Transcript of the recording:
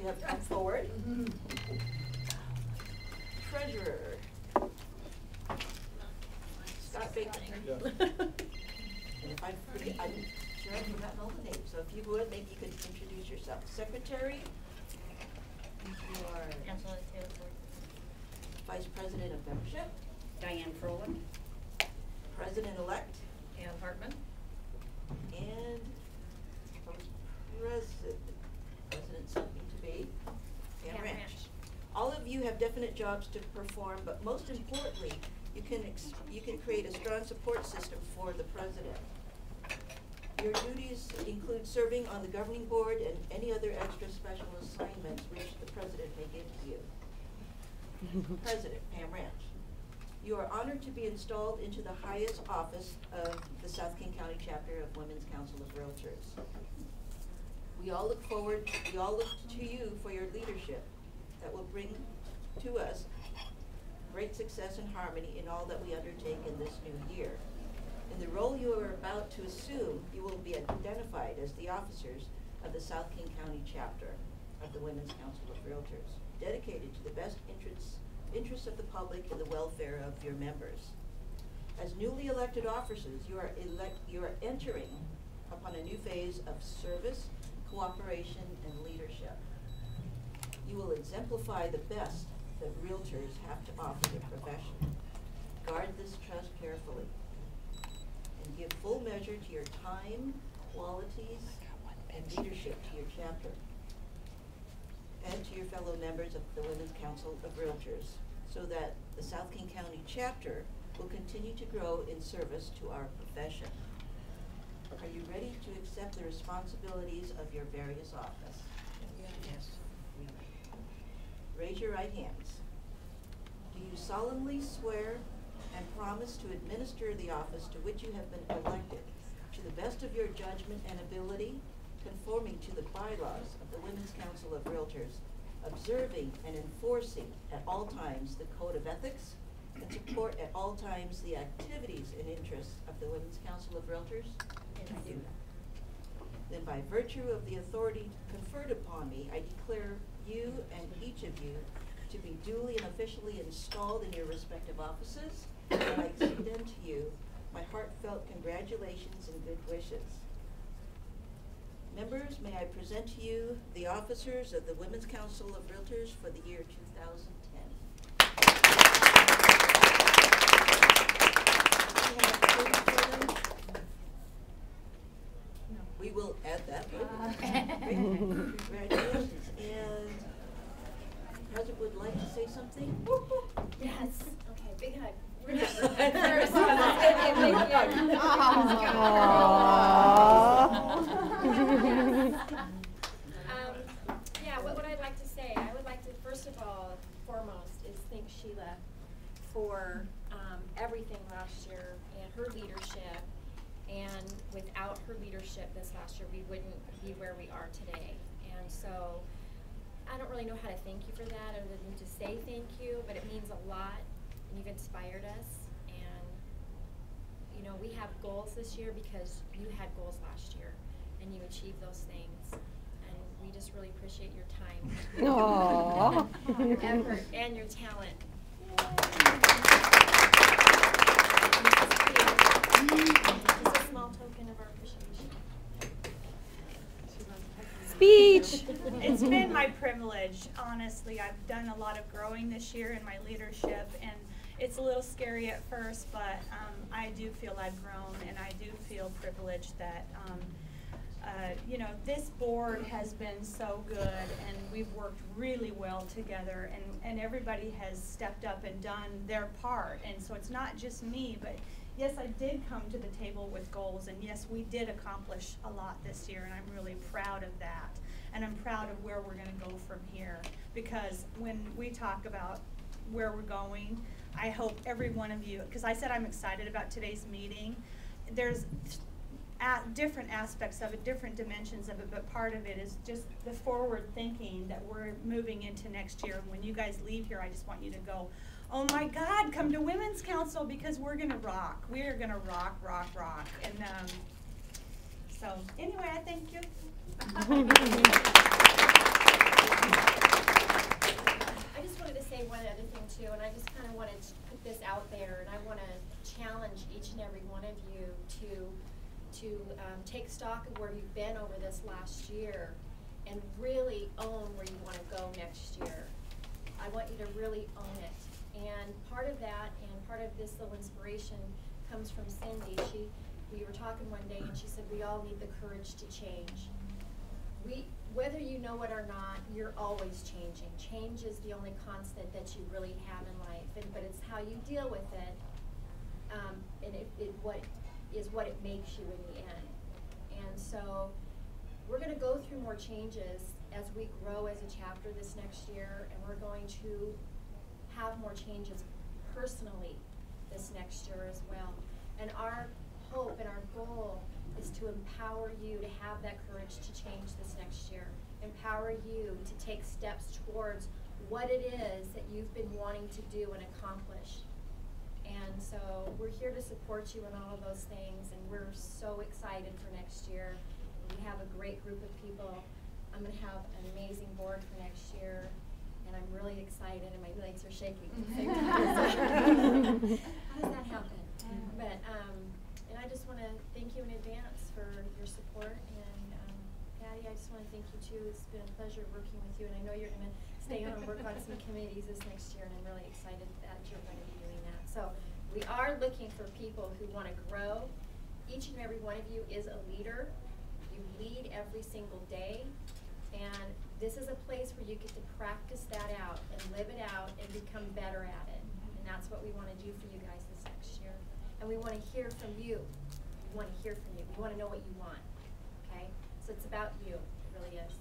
have come forward. Treasurer, Scott Baker. Yes. And if I forget, I'm sure I've forgotten all the names, so if you would, maybe you could introduce yourself. Secretary, you are Vice President of Membership. Diane Froland. President-elect. Ann Hartman. And President something to be, Pam Ranch. All of you have definite jobs to perform, but most importantly, you can create a strong support system for the president. Your duties include serving on the governing board and any other extra special assignments which the president may give to you. President, Pam Ranch. You are honored to be installed into the highest office of the South King County chapter of Women's Council of Realtors. We all look to you for your leadership that will bring to us great success and harmony in all that we undertake in this new year. In the role you are about to assume, you will be identified as the officers of the South King County chapter of the Women's Council of Realtors, dedicated to the best interests of the public and the welfare of your members. As newly elected officers, you are entering upon a new phase of service, cooperation, and leadership. You will exemplify the best that realtors have to offer their profession. Guard this trust carefully and give full measure to your time, qualities, and leadership to your chapter and to your fellow members of the Women's Council of Realtors, so that the South King County chapter will continue to grow in service to our profession. Are you ready to accept the responsibilities of your various office? Yes. Raise your right hands. Do you solemnly swear and promise to administer the office to which you have been elected to the best of your judgment and ability, conforming to the bylaws of the Women's Council of Realtors, observing and enforcing at all times the code of ethics, and support at all times the activities and interests of the Women's Council of Realtors? Yes, I do. Then by virtue of the authority conferred upon me, I declare you and each of you to be duly and officially installed in your respective offices, and I extend to you my heartfelt congratulations and good wishes. Members, may I present to you the officers of the Women's Council of Realtors for the year 2010. We will add that. Congratulations. And the President would like to say something? Yes. Okay, big hug. We're yeah, what would I like to say? I would like to, first of all, foremost, is thank Sheila for everything last year and her leadership. And without her leadership this last year, we wouldn't be where we are today. And so I don't really know how to thank you for that other than to say thank you, but it means a lot. And you've inspired us, and you know, we have goals this year because you had goals last year and you achieved those things, and we just really appreciate your time, your effort, and your talent. Just a small token of our appreciation. Speech. It's been my privilege, honestly. I've done a lot of growing this year in my leadership, and it's a little scary at first, but I do feel I've grown, and I do feel privileged that, you know, this board has been so good, and we've worked really well together, and everybody has stepped up and done their part. And so it's not just me, but yes, I did come to the table with goals, and yes, we did accomplish a lot this year, and I'm really proud of that. And I'm proud of where we're going to go from here, because when we talk about where we're going, I hope every one of you, because I said I'm excited about today's meeting. There's different aspects of it, different dimensions of it, but part of it is just the forward thinking that we're moving into next year. When you guys leave here, I just want you to go, oh my God, come to Women's Council, because we're going to rock. We are going to rock, rock, rock. And so anyway, I thank you. to take stock of where you've been over this last year and really own where you want to go next year. I want you to really own it. And part of that and part of this little inspiration comes from Cindy. We were talking one day and she said we all need the courage to change. Whether you know it or not, you're always changing. Change is the only constant that you really have in life, but it's how you deal with it, and what it makes you in the end. And so we're going to go through more changes as we grow as a chapter this next year, and we're going to have more changes personally this next year as well. And our hope and our goal is to empower you to have that courage to change this next year. Empower you to take steps towards what it is that you've been wanting to do and accomplish. And so we're here to support you in all of those things, and we're so excited for next year. We have a great group of people. I'm going to have an amazing board for next year, and I'm really excited, and my legs are shaking at the same time. How does that happen? But and I just want to thank you in advance for your support, and Patty, I just want to thank you too. It's been a pleasure working with you, and I know you're going to stay on and work on some committees this next year, and I'm really excited that you're going to be doing that. So we are looking for people who want to grow. Each and every one of you is a leader. You lead every single day, and this is a place where you get to practice that out and live it out and become better at it. And that's what we want to do for you guys this next year. And we want to hear from you. We want to hear from you. We want to know what you want. Okay? So it's about you. It really is.